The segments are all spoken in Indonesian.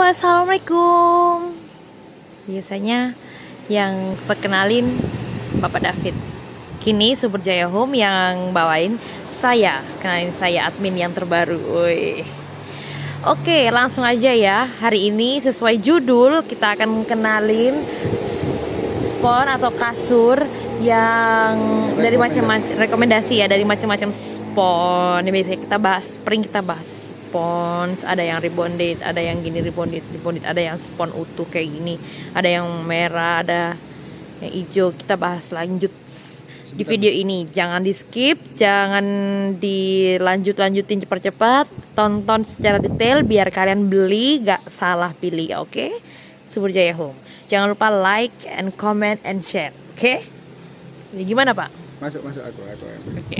assalamualaikum. Biasanya yang perkenalin Bapak David. Kini Super Jaya Home yang bawain saya, kenalin saya admin yang terbaru. Woi. Oke, langsung aja ya. Hari ini sesuai judul kita akan kenalin spon atau kasur yang dari macam-macam rekomendasi ya, dari macam-macam spon. Ini biasanya kita bahas, kita bahas spons, ada yang rebonded, ada yang gini rebonded, ada yang spon utuh kayak gini, ada yang merah, ada yang hijau. Kita bahas lanjut di video ini. Jangan di skip, jangan dilanjutin cepat-cepat, tonton secara detail biar kalian beli gak salah pilih. Oke? Super Jaya Home. Jangan lupa like and comment and share. Oke? Ini gimana Pak? Masuk aku. Oke.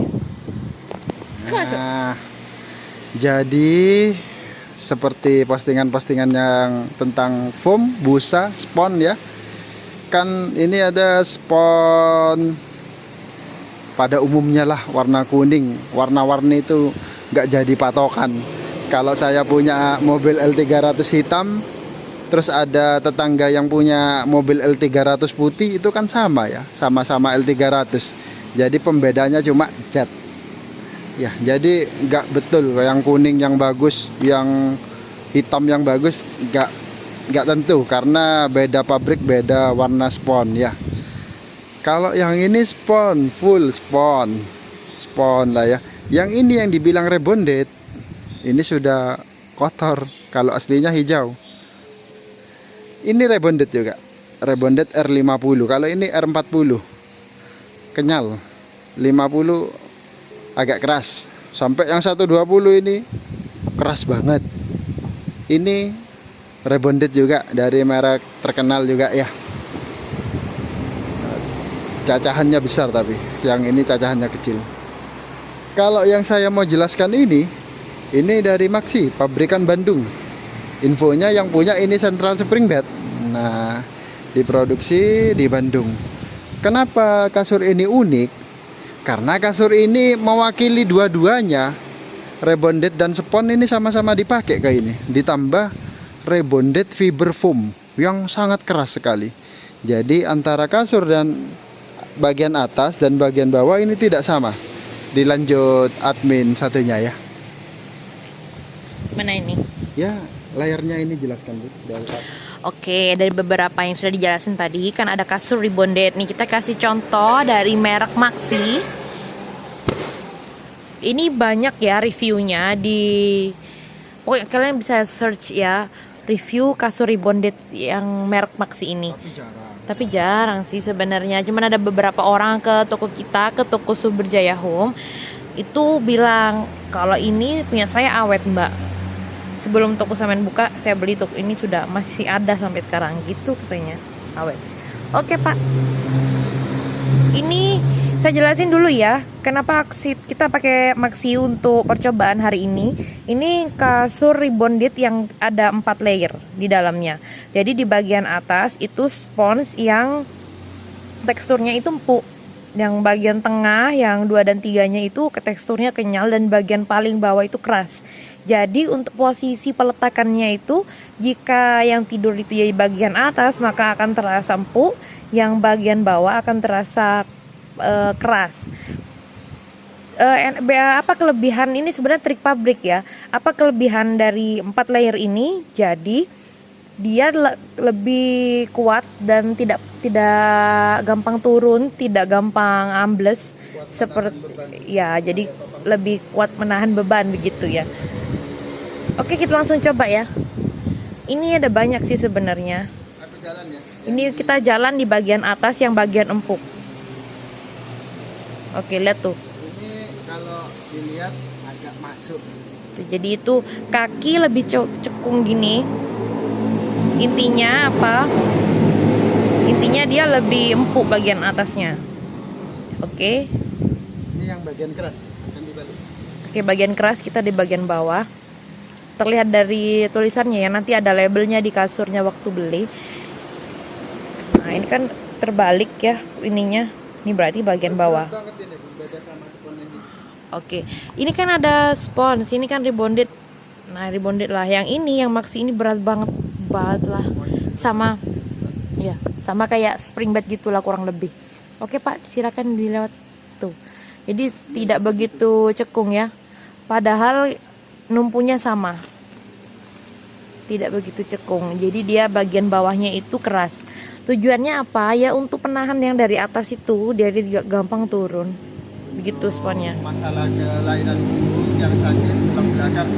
Masuk. Jadi seperti postingan-postingan yang tentang foam, busa, spon ya. Kan ini ada spon pada umumnya lah warna kuning. Warna-warni itu nggak jadi patokan. Kalau saya punya mobil L300 hitam, terus ada tetangga yang punya mobil L300 putih, itu kan sama ya, sama-sama L300. Jadi pembedanya cuma cat. Ya, jadi nggak betul yang kuning yang bagus, yang hitam yang bagus, nggak tentu karena beda pabrik, beda warna spon ya. Kalau yang ini spon, full spon lah ya. Yang ini yang dibilang rebonded, ini sudah kotor. Kalau aslinya hijau. Ini rebonded juga, rebonded R50. Kalau ini R40, kenyal. 50 agak keras. Sampai yang 120 ini keras banget. Ini rebonded juga dari merek terkenal juga ya. Cacahannya besar, tapi yang ini cacahannya kecil. Kalau yang saya mau jelaskan ini dari Maxi, pabrikan Bandung. Infonya yang punya ini Central Spring Bed. Nah, diproduksi di Bandung. Kenapa kasur ini unik? Karena kasur ini mewakili dua-duanya. Rebonded dan spon ini sama-sama dipakai kayak ini. Ditambah rebonded fiber foam yang sangat keras sekali. Jadi antara kasur dan bagian atas dan bagian bawah ini tidak sama. Dilanjut admin satunya ya. Mana ini? Ya, layarnya ini jelaskan Bu. Oke, dari beberapa yang sudah dijelasin tadi kan ada kasur rebonded. Nih kita kasih contoh dari merek Maxi. Ini banyak ya reviewnya di, pokoknya kalian bisa search ya review kasur rebonded yang merek Maxi ini. Tapi jarang sih sebenarnya. Cuman ada beberapa orang ke toko kita, ke toko Super Jaya Home, itu bilang kalau ini punya saya awet Mbak. Sebelum toko Samen buka, saya beli toko ini sudah masih ada sampai sekarang gitu katanya, awet. Oke Pak, ini saya jelasin dulu ya kenapa kita pakai Maxi untuk percobaan hari ini. Ini kasur rebonded yang ada 4 layer di dalamnya. Jadi di bagian atas itu spons yang teksturnya itu empuk. Yang bagian tengah yang 2 dan 3-nya itu teksturnya kenyal, dan bagian paling bawah itu keras. Jadi untuk posisi peletakannya itu, jika yang tidur itu di bagian atas maka akan terasa empuk, yang bagian bawah akan terasa keras. Apa kelebihan ini? Sebenarnya trik pabrik ya. Apa kelebihan dari 4 layer ini? Jadi dia lebih kuat dan tidak gampang turun, tidak gampang ambles seperti ya. Jadi lebih kuat menahan beban begitu ya. Oke, kita langsung coba ya. Ini ada banyak sih sebenarnya. Aku jalan ya. Ini kita jalan di bagian atas yang bagian empuk. Oke, lihat tuh. Ini kalau dilihat agak masuk. Jadi itu kaki lebih cekung gini. Intinya apa? Intinya dia lebih empuk bagian atasnya. Oke. Ini yang bagian keras akan dibalik. Oke, bagian keras kita di bagian bawah. Terlihat dari tulisannya ya, nanti ada labelnya di kasurnya waktu beli. Nah, ini kan terbalik ya ininya. Ini berarti bagian bawah. Oke, ini kan ada spons, ini kan rebonded. Nah, rebonded lah. Yang ini yang Maxi ini berat banget banget lah. Sama ya, sama kayak spring bed gitulah kurang lebih. Oke Pak, silakan dilewat tuh. Jadi tidak begitu cekung ya. Padahal numpunya sama. Tidak begitu cekung. Jadi dia bagian bawahnya itu keras. Tujuannya apa? Ya untuk penahan yang dari atas itu, dia juga gampang turun. Begitu sponnya. Masalah kelainan punggung yang sakit tulang belakang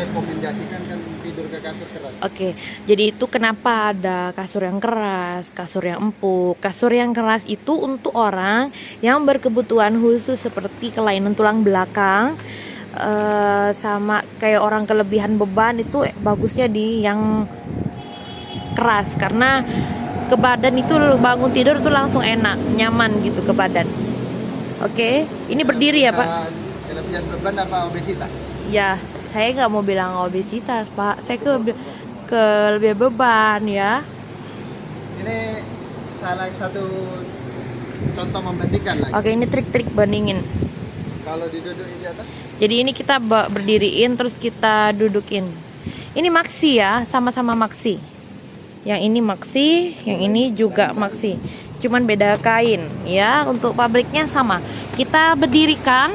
direkomendasikan kan tidur ke kasur keras. Oke, jadi itu kenapa ada kasur yang keras, kasur yang empuk. Kasur yang keras itu untuk orang yang berkebutuhan khusus seperti kelainan tulang belakang, sama kayak orang kelebihan beban itu bagusnya di yang keras karena ke badan itu bangun tidur tuh langsung enak, nyaman gitu ke badan. Oke, ini berdiri ya Pak? Kelebihan beban apa obesitas? Ya, saya nggak mau bilang obesitas Pak, saya kelebihan beban ya. Ini salah satu contoh membandingkan lagi. Oke, ini trik-trik bandingin. Kalau didudukin di atas? Jadi ini kita berdiriin terus kita dudukin. Ini maxi ya, sama-sama maxi. Yang ini maxi, yang ini juga maxi. Cuman beda kain ya. Untuk pabriknya sama. Kita berdirikan,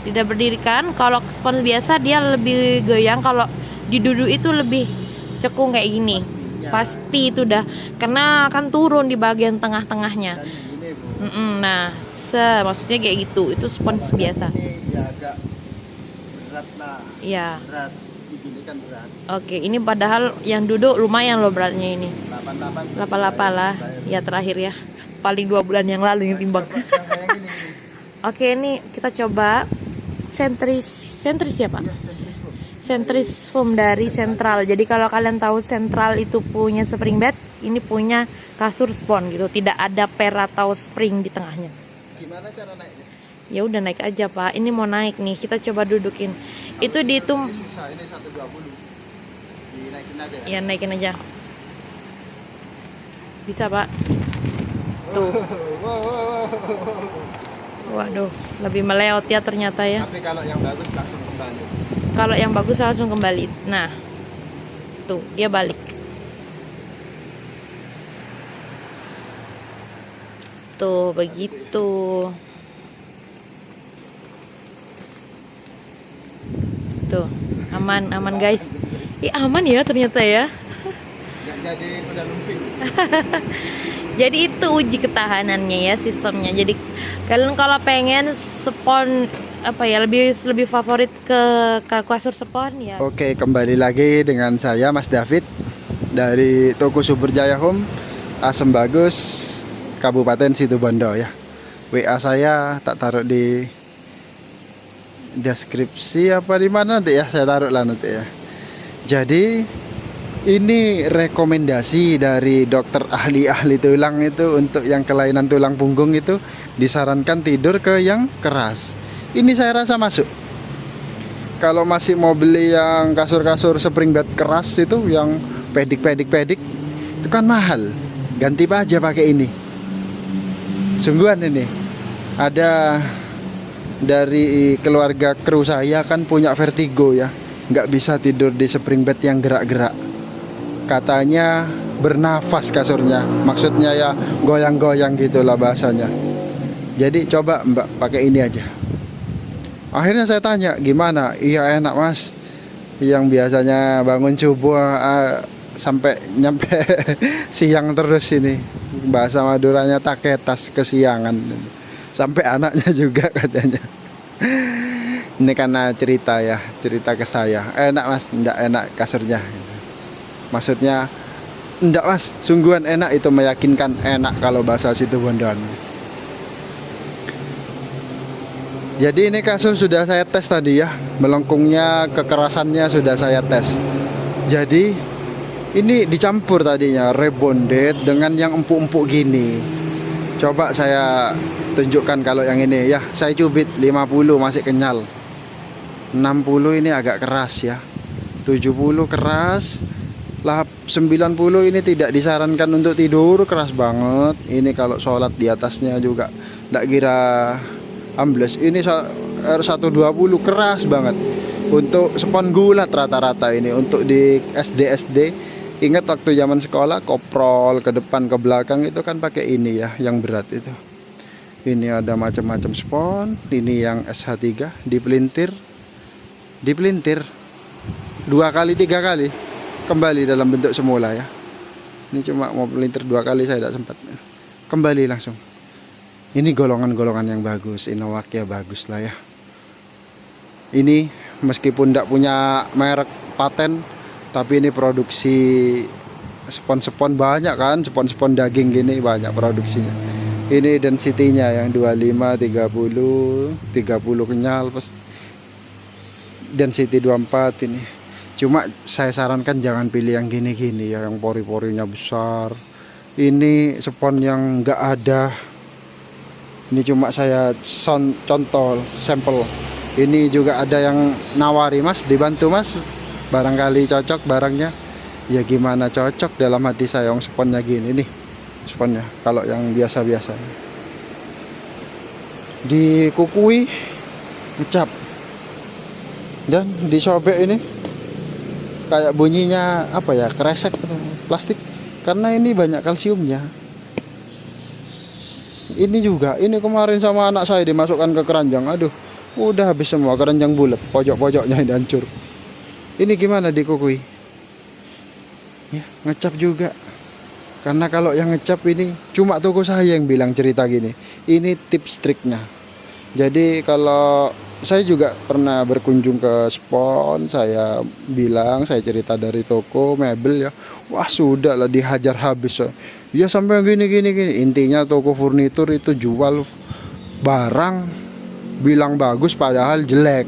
tidak berdirikan. Kalau spons biasa dia lebih goyang. Kalau diduduk itu lebih cekung kayak gini. Pasti itu dah, karena akan turun di bagian tengah-tengahnya. Dan ini Bu. Nah, maksudnya kayak gitu. Itu spons biasa. Ini ya agak berat lah. Iya. Berat. Ini kan berat. Oke, ini padahal yang duduk lumayan loh beratnya ini. 88 lah. Ya terakhir ya. Paling 2 bulan yang lalu yang timbang. Oke, ini kita coba sentris ya Pak? Sentris foam dari Sentral. Jadi kalau kalian tahu Sentral itu punya spring bed, ini punya kasur spon gitu. Tidak ada per atau spring di tengahnya. Gimana cara naiknya? Ya udah naik aja Pak. Ini mau naik nih. Kita coba dudukin. Itu dihitung. Ini susah, ini 120. Dinaikin aja ya? Ya naikin aja. Bisa Pak. Tuh. Waduh, lebih meleot ya ternyata ya. Tapi kalau yang bagus langsung kembali. Kalau yang bagus langsung kembali. Nah, tuh dia balik. Tuh begitu. Tuh aman guys. Aman ya ternyata ya. Nggak jadi udah lumping. Jadi itu uji ketahanannya ya sistemnya. Jadi kalian kalau pengen spon apa ya lebih favorit ke kasur spon ya. Oke, kembali lagi dengan saya Mas David dari toko Suberjaya Home, Asem Bagus, Kabupaten Situbondo ya. WA saya tak taruh di deskripsi apa di mana nanti ya, saya taruh lah nanti ya. Jadi ini rekomendasi dari dokter ahli tulang itu untuk yang kelainan tulang punggung itu disarankan tidur ke yang keras. Ini saya rasa masuk. Kalau masih mau beli yang kasur-kasur spring bed keras itu yang pedik itu kan mahal. Ganti aja pakai ini. Sungguhan ini. Ada dari keluarga kru saya kan punya vertigo ya. Nggak bisa tidur di spring bed yang gerak-gerak. Katanya bernafas kasurnya. Maksudnya ya goyang-goyang gitulah bahasanya. Jadi coba Mbak pakai ini aja. Akhirnya saya tanya gimana? Iya enak Mas. Yang biasanya bangun subuh sampai nyampe siang terus ini. Bahasa Maduranya taketas kesiangan. Sampai anaknya juga katanya. Ini karena cerita ya, cerita ke saya. Enak Mas, enggak enak kasurnya. Maksudnya enggak Mas, sungguhan enak, itu meyakinkan enak kalau bahasa Situbondon. Jadi ini kasur sudah saya tes tadi ya, melengkungnya, kekerasannya sudah saya tes. Jadi ini dicampur tadinya rebonded dengan yang empuk-empuk gini. Coba saya tunjukkan kalau yang ini ya, saya cubit 50 masih kenyal. 60 ini agak keras ya. 70 keras. Lah 90 ini tidak disarankan untuk tidur, keras banget. Ini kalau sholat di atasnya juga enggak kira ambles. Ini R120 keras banget. Untuk spon gulat rata-rata ini untuk di SD. Ingat waktu zaman sekolah koprol ke depan ke belakang itu kan pakai ini ya, yang berat itu. Ini ada macam-macam spon. Ini yang SH3 dipelintir 2 kali 3 kali kembali dalam bentuk semula ya. Ini cuma mau pelintir 2 kali saya tidak sempat, kembali langsung. Ini golongan-golongan yang bagus, Inowakia bagus lah ya. Ini meskipun tidak punya merek paten, tapi ini produksi spon-spon banyak kan, spon-spon daging gini banyak produksinya. Ini density-nya yang 25, 30 kenyal, pas density 24 ini. Cuma saya sarankan jangan pilih yang gini-gini ya, yang pori-porinya besar. Ini spon yang enggak ada. Ini cuma saya contoh sampel. Ini juga ada yang nawari, Mas, dibantu Mas, barangkali cocok barangnya. Ya gimana cocok, dalam hati saya yang sponnya gini nih, sponnya. Kalau yang biasa-biasa dikukui, ngecap dan disobek ini kayak bunyinya apa ya, kresek plastik, karena ini banyak kalsiumnya. Ini juga, ini kemarin sama anak saya dimasukkan ke keranjang, aduh udah habis semua keranjang bulat, pojok-pojoknya ini hancur. Ini gimana dikukui ya, ngecap juga. Karena kalau yang ngecap ini cuma toko saya yang bilang cerita gini, ini tips triknya. Jadi kalau saya juga pernah berkunjung ke spon, saya bilang, saya cerita dari toko mebel ya, wah sudah lah dihajar habis ya, sampai gini. Intinya toko furnitur itu jual barang bilang bagus padahal jelek.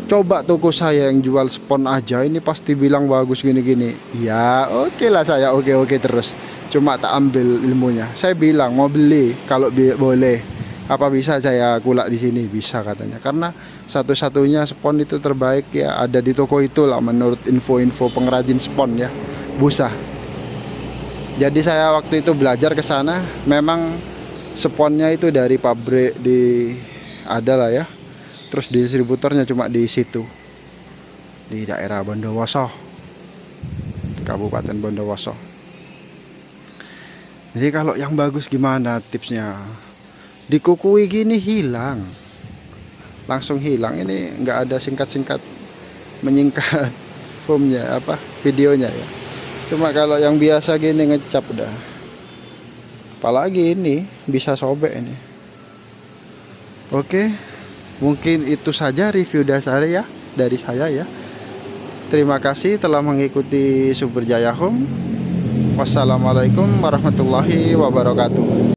Coba toko saya yang jual spon aja ini pasti bilang bagus gini. Ya oke lah, saya oke terus, cuma tak ambil ilmunya. Saya bilang mau beli, kalau boleh apa bisa saya kulak di sini, bisa katanya, karena satu-satunya spon itu terbaik ya ada di toko itu lah menurut info-info pengrajin spon ya, busa. Jadi saya waktu itu belajar ke sana, memang sponnya itu dari pabrik di ada lah ya, terus distributornya cuma di situ, di daerah Bondowoso, Kabupaten Bondowoso. Jadi kalau yang bagus gimana tipsnya? Dikukui gini hilang, langsung hilang. Ini nggak ada singkat-singkat menyingkat foamnya apa videonya ya. Cuma kalau yang biasa gini ngecap dah, apalagi ini bisa sobek ini. Oke, mungkin itu saja review dasar ya dari saya ya. Terima kasih telah mengikuti Super Jaya Home. Wassalamualaikum warahmatullahi wabarakatuh.